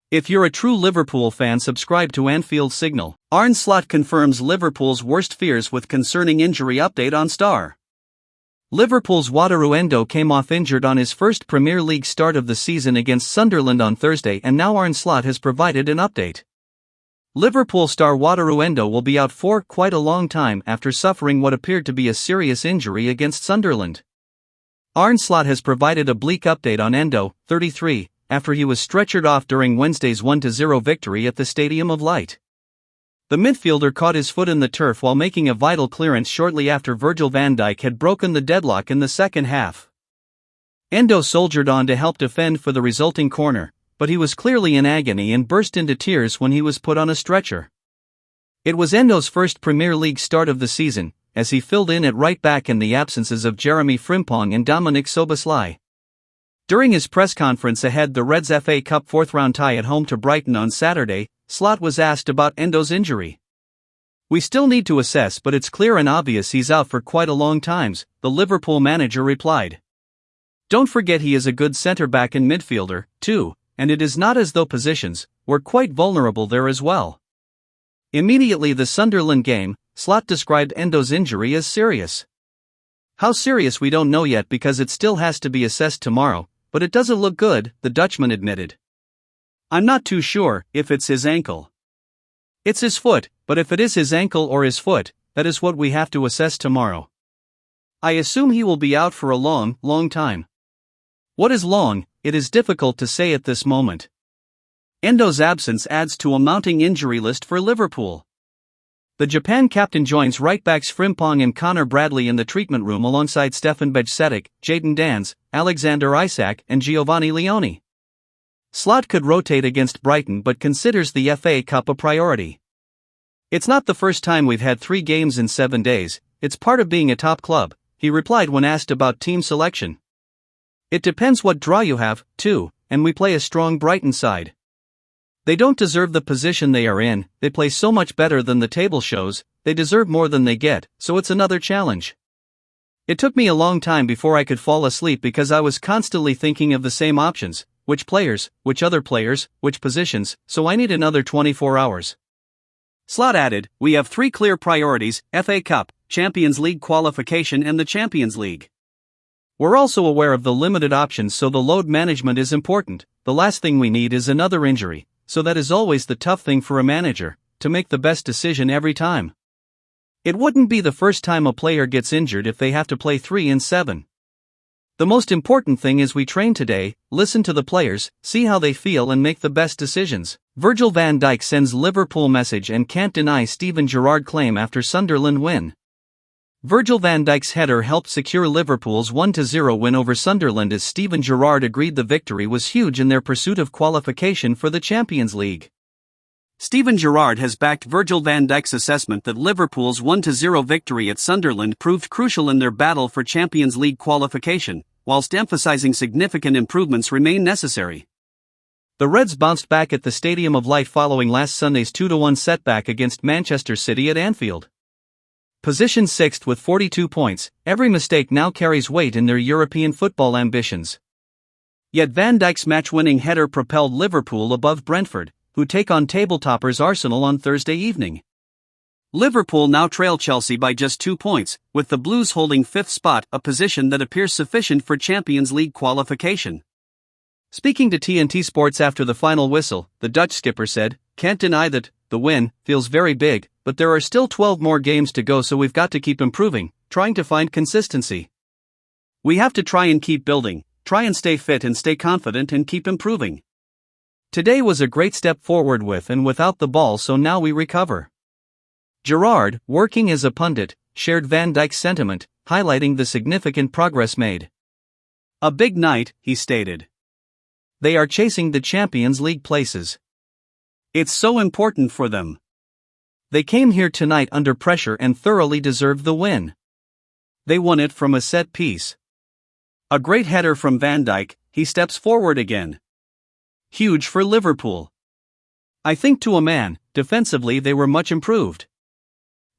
If you're a true Liverpool fan, subscribe to Anfield Signal. Arne Slot confirms Liverpool's worst fears with concerning injury update on Star. Liverpool's Wataru Endo came off injured on his first Premier League start of the season against Sunderland on Thursday, and now Arne Slot has provided an update. Liverpool star Wataru Endo will be out for quite a long time after suffering what appeared to be a serious injury against Sunderland. Arne Slot has provided a bleak update on Endo, 33, after he was stretchered off during Wednesday's 1-0 victory at the Stadium of Light. The midfielder caught his foot in the turf while making a vital clearance shortly after Virgil van Dijk had broken the deadlock in the second half. Endo soldiered on to help defend for the resulting corner, but he was clearly in agony and burst into tears when he was put on a stretcher. It was Endo's first Premier League start of the season, as he filled in at right back in the absences of Jeremy Frimpong and Dominic Szoboszlai. During his press conference ahead the Reds' FA Cup fourth-round tie at home to Brighton on Saturday, Slot was asked about Endo's injury. "We still need to assess, but it's clear and obvious he's out for quite a long time," the Liverpool manager replied. "Don't forget he is a good centre-back and midfielder, too, and it is not as though positions were quite vulnerable there as well." Immediately the Sunderland game, Slot described Endo's injury as serious. "How serious we don't know yet because it still has to be assessed tomorrow, but it doesn't look good," the Dutchman admitted. "I'm not too sure if it's his ankle. It's his foot, but if it is his ankle or his foot, that is what we have to assess tomorrow. I assume he will be out for a long, long time. What is long, it is difficult to say at this moment." Endo's absence adds to a mounting injury list for Liverpool. The Japan captain joins right-backs Frimpong and Connor Bradley in the treatment room alongside Stefan Bajcetic, Jadon Danns, Alexander Isak and Giovanni Leone. Slot could rotate against Brighton but considers the FA Cup a priority. "It's not the first time we've had 3 games in 7 days, it's part of being a top club," he replied when asked about team selection. "It depends what draw you have, too, and we play a strong Brighton side. They don't deserve the position they are in, they play so much better than the table shows, they deserve more than they get, so it's another challenge. It took me a long time before I could fall asleep because I was constantly thinking of the same options, which players, which other players, which positions, so I need another 24 hours. Slot added, "We have 3 clear priorities: FA Cup, Champions League qualification and the Champions League. We're also aware of the limited options, so the load management is important. The last thing we need is another injury. So that is always the tough thing for a manager, to make the best decision every time. It wouldn't be the first time a player gets injured if they have to play 3 in 7. The most important thing is we train today, listen to the players, see how they feel and make the best decisions." Virgil van Dijk sends Liverpool message and can't deny Steven Gerrard claim after Sunderland win. Virgil van Dijk's header helped secure Liverpool's 1-0 win over Sunderland as Steven Gerrard agreed the victory was huge in their pursuit of qualification for the Champions League. Steven Gerrard has backed Virgil van Dijk's assessment that Liverpool's 1-0 victory at Sunderland proved crucial in their battle for Champions League qualification, whilst emphasizing significant improvements remain necessary. The Reds bounced back at the Stadium of Light following last Sunday's 2-1 setback against Manchester City at Anfield. Positioned 6th with 42 points, every mistake now carries weight in their European football ambitions. Yet Van Dijk's match-winning header propelled Liverpool above Brentford, who take on tabletoppers Arsenal on Thursday evening. Liverpool now trail Chelsea by just 2 points, with the Blues holding 5th spot, a position that appears sufficient for Champions League qualification. Speaking to TNT Sports after the final whistle, the Dutch skipper said, "Can't deny that the win feels very big, but there are still 12 more games to go, so we've got to keep improving, trying to find consistency. We have to try and keep building, try and stay fit and stay confident and keep improving. Today was a great step forward with and without the ball, so now we recover." Gerrard, working as a pundit, shared Van Dijk's sentiment, highlighting the significant progress made. "A big night," he stated. "They are chasing the Champions League places. It's so important for them. They came here tonight under pressure and thoroughly deserved the win. They won it from a set piece. A great header from Van Dijk, he steps forward again. Huge for Liverpool. I think to a man, defensively they were much improved."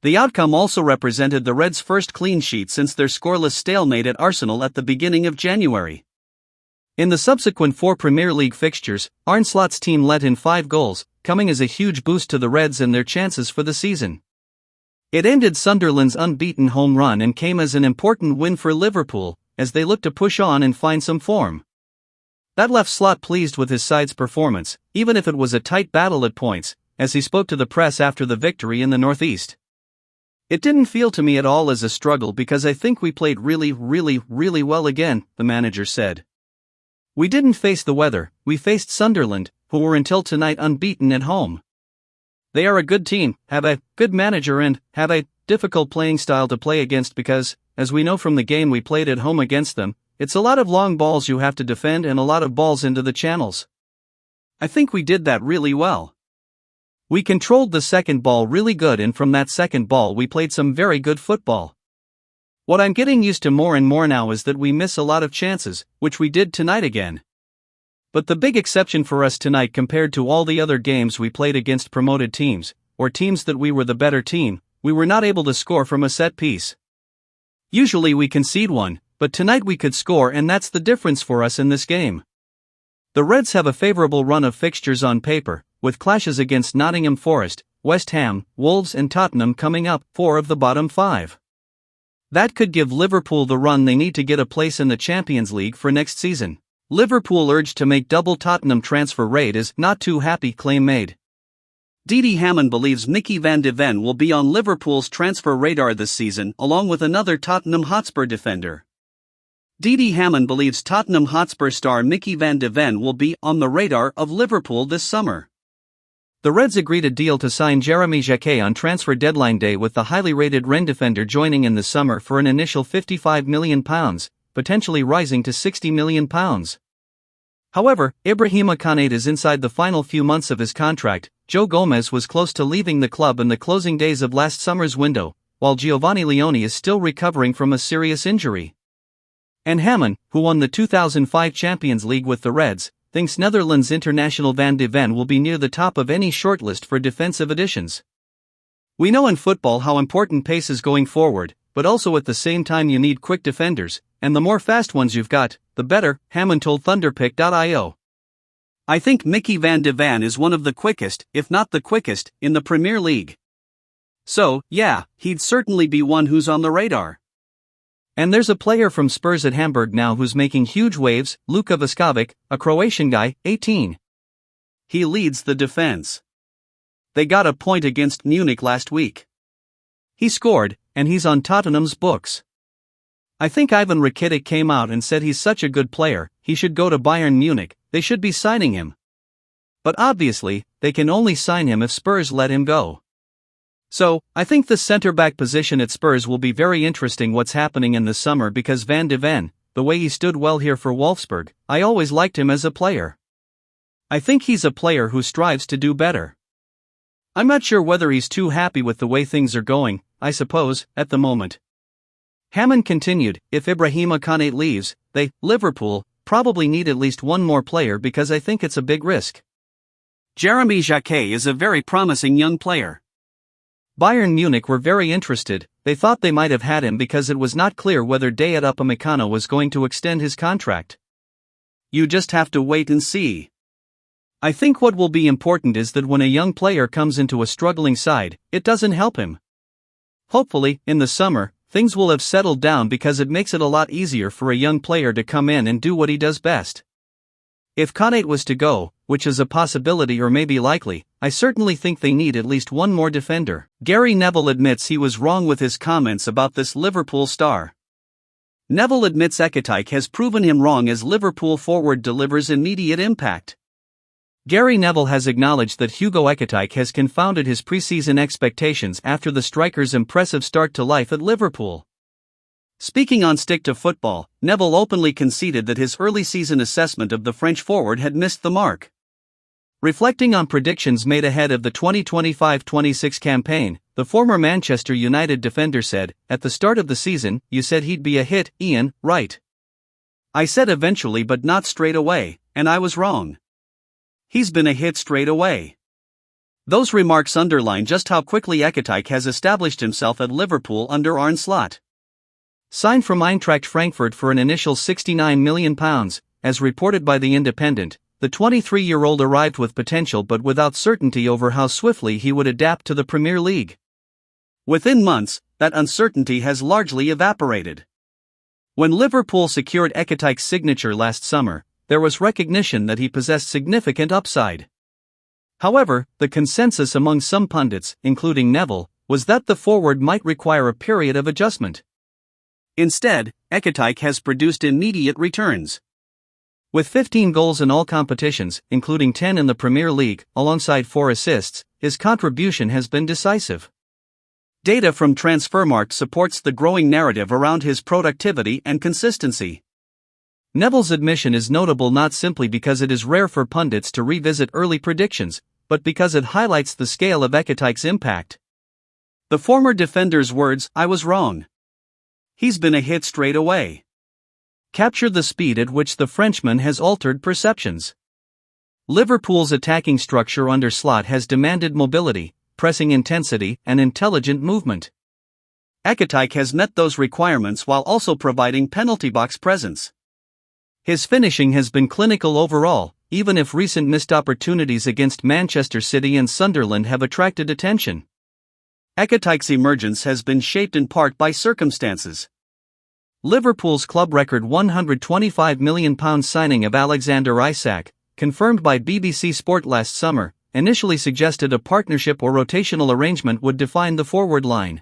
The outcome also represented the Reds' first clean sheet since their scoreless stalemate at Arsenal at the beginning of January. In the subsequent 4 Premier League fixtures, Arne Slot's team let in 5 goals, coming as a huge boost to the Reds and their chances for the season. It ended Sunderland's unbeaten home run and came as an important win for Liverpool, as they look to push on and find some form. That left Slot pleased with his side's performance, even if it was a tight battle at points, as he spoke to the press after the victory in the Northeast. "It didn't feel to me at all as a struggle because I think we played really well again," the manager said. "We didn't face the weather, we faced Sunderland, who were until tonight unbeaten at home. They are a good team, have a good manager and have a difficult playing style to play against because, as we know from the game we played at home against them, it's a lot of long balls you have to defend and a lot of balls into the channels. I think we did that really well. We controlled the second ball really good and from that second ball we played some very good football. What I'm getting used to more and more now is that we miss a lot of chances, which we did tonight again. But the big exception for us tonight compared to all the other games we played against promoted teams, or teams that we were the better team, we were not able to score from a set piece. Usually we concede one, but tonight we could score and that's the difference for us in this game. The Reds have a favourable run of fixtures on paper, with clashes against Nottingham Forest, West Ham, Wolves and Tottenham coming up, 4 of the bottom 5. That could give Liverpool the run they need to get a place in the Champions League for next season. Liverpool urged to make double Tottenham transfer raid is not too happy claim made. Didi Hamann believes Mickey van de Ven will be on Liverpool's transfer radar this season along with another Tottenham Hotspur defender. Didi Hamann believes Tottenham Hotspur star Mickey van de Ven will be on the radar of Liverpool this summer. The Reds agreed a deal to sign Jeremy Jacquet on transfer deadline day with the highly rated Rennes defender joining in the summer for an initial £55 million, potentially rising to £60 million. However, Ibrahima Konate is inside the final few months of his contract. Joe Gomez was close to leaving the club in the closing days of last summer's window, while Giovanni Leone is still recovering from a serious injury. And Hamann, who won the 2005 Champions League with the Reds, thinks Netherlands international Van de Ven will be near the top of any shortlist for defensive additions. "We know in football how important pace is going forward, but also at the same time you need quick defenders, and the more fast ones you've got, the better," Hamann told Thunderpick.io. "I think Mickey van de Ven is one of the quickest, if not the quickest, in the Premier League. So, yeah, he'd certainly be one who's on the radar. And there's a player from Spurs at Hamburg now who's making huge waves, Luka Vuskovic, a Croatian guy, 18. He leads the defense. They got a point against Munich last week. He scored, and he's on Tottenham's books. I think Ivan Rakitic came out and said he's such a good player, he should go to Bayern Munich, they should be signing him. But obviously, they can only sign him if Spurs let him go. So, I think the centre-back position at Spurs will be very interesting what's happening in the summer because Van de Ven, the way he stood well here for Wolfsburg, I always liked him as a player. I think he's a player who strives to do better. I'm not sure whether he's too happy with the way things are going, I suppose, at the moment." Hamann continued, "If Ibrahima Konate leaves, they, Liverpool, probably need at least one more player because I think it's a big risk. Jeremy Jacquet is a very promising young player. Bayern Munich were very interested, they thought they might have had him because it was not clear whether Dayot Upamecano was going to extend his contract. You just have to wait and see. I think what will be important is that when a young player comes into a struggling side, it doesn't help him. Hopefully, in the summer, things will have settled down because it makes it a lot easier for a young player to come in and do what he does best. If Konate was to go, which is a possibility or maybe likely, I certainly think they need at least one more defender." Gary Neville admits he was wrong with his comments about this Liverpool star. Neville admits Ekitike has proven him wrong as Liverpool forward delivers immediate impact. Gary Neville has acknowledged that Hugo Ekitike has confounded his preseason expectations after the striker's impressive start to life at Liverpool. Speaking on Stick to Football, Neville openly conceded that his early season assessment of the French forward had missed the mark. Reflecting on predictions made ahead of the 2025-26 campaign, the former Manchester United defender said, "At the start of the season, you said he'd be a hit, Ian, right? I said eventually but not straight away, and I was wrong. He's been a hit straight away." Those remarks underline just how quickly Ekitike has established himself at Liverpool under Arne Slot. Signed from Eintracht Frankfurt for an initial £69 million, as reported by The Independent, the 23-year-old arrived with potential but without certainty over how swiftly he would adapt to the Premier League. Within months, that uncertainty has largely evaporated. When Liverpool secured Ekitike's signature last summer, there was recognition that he possessed significant upside. However, the consensus among some pundits, including Neville, was that the forward might require a period of adjustment. Instead, Ekitike has produced immediate returns. With 15 goals in all competitions, including 10 in the Premier League, alongside 4 assists, his contribution has been decisive. Data from Transfermarkt supports the growing narrative around his productivity and consistency. Neville's admission is notable not simply because it is rare for pundits to revisit early predictions, but because it highlights the scale of Ekitike's impact. The former defender's words, "I was wrong. He's been a hit straight away," capture the speed at which the Frenchman has altered perceptions. Liverpool's attacking structure under Slot has demanded mobility, pressing intensity, and intelligent movement. Ekitike has met those requirements while also providing penalty box presence. His finishing has been clinical overall, even if recent missed opportunities against Manchester City and Sunderland have attracted attention. Ekitike's emergence has been shaped in part by circumstances. Liverpool's club record £125 million signing of Alexander Isak, confirmed by BBC Sport last summer, initially suggested a partnership or rotational arrangement would define the forward line.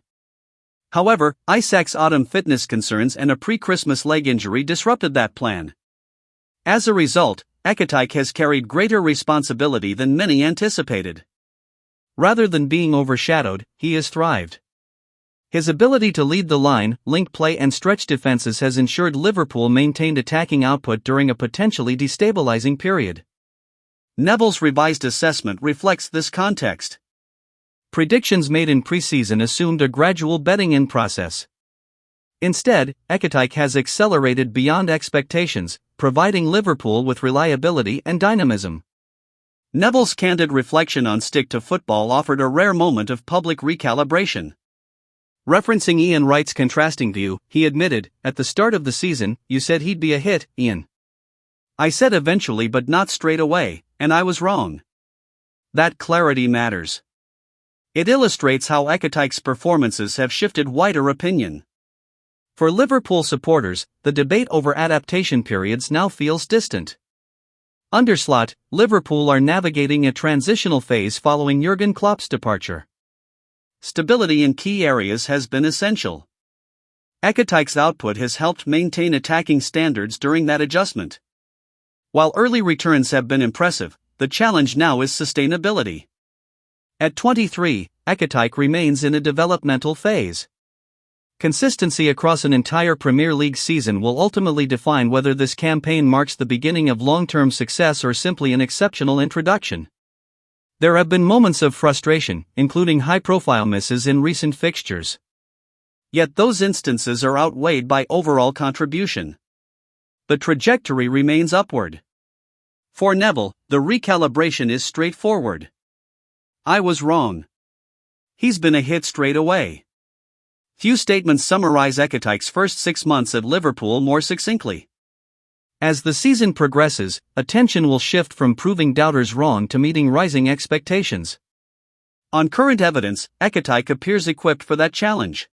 However, Isak's autumn fitness concerns and a pre-Christmas leg injury disrupted that plan. As a result, Ekitike has carried greater responsibility than many anticipated. Rather than being overshadowed, he has thrived. His ability to lead the line, link play and stretch defenses has ensured Liverpool maintained attacking output during a potentially destabilizing period. Neville's revised assessment reflects this context. Predictions made in preseason assumed a gradual bedding-in process. Instead, Ekitike has accelerated beyond expectations, providing Liverpool with reliability and dynamism. Neville's candid reflection on stick to football offered a rare moment of public recalibration. Referencing Ian Wright's contrasting view, he admitted, "At the start of the season, you said he'd be a hit, Ian. I said eventually but not straight away, and I was wrong." That clarity matters. It illustrates how Ekitike's performances have shifted wider opinion. For Liverpool supporters, the debate over adaptation periods now feels distant. Under Slot, Liverpool are navigating a transitional phase following Jurgen Klopp's departure. Stability in key areas has been essential. Ekitike's output has helped maintain attacking standards during that adjustment. While early returns have been impressive, the challenge now is sustainability. At 23, Ekitike remains in a developmental phase. Consistency across an entire Premier League season will ultimately define whether this campaign marks the beginning of long-term success or simply an exceptional introduction. There have been moments of frustration, including high-profile misses in recent fixtures. Yet those instances are outweighed by overall contribution. The trajectory remains upward. For Neville, the recalibration is straightforward. "I was wrong. He's been a hit straight away." Few statements summarize Ekitike's first 6 months at Liverpool more succinctly. As the season progresses, attention will shift from proving doubters wrong to meeting rising expectations. On current evidence, Ekitike appears equipped for that challenge.